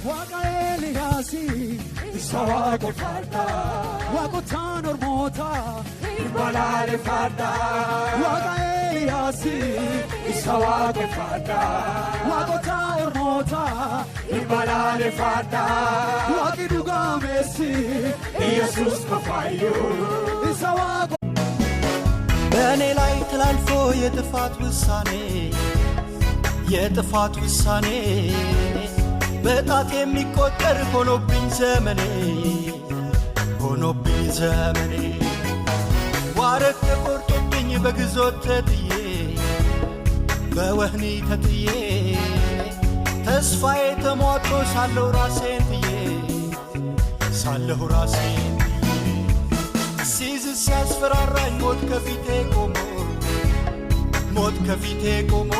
Waqa Eliyaasi isa waaqeffadha waaqotaan ormoota balaaleffadha Waqa Eliyaasi isa waaqeffadha waaqotaan ormoota balaaleffadha Waaqi dhugaamessi Yesuus qofaayu isa waaqa በእኔ ላይ ተላልፎ የጥፋት ውሳኔ በጣት የሚቆጠር ሆኖብኝ ዘመኔ ዋረግ ተቆርጦብኝ በግዞት ተጥዬ በወህኒ ተጥዬ ተስፋዬ ተሟጦ ሳለሁ ራሴን ጥዬ ሲዝ ሲያስፈራራኝ ሞት ከፊቴ ቆሞ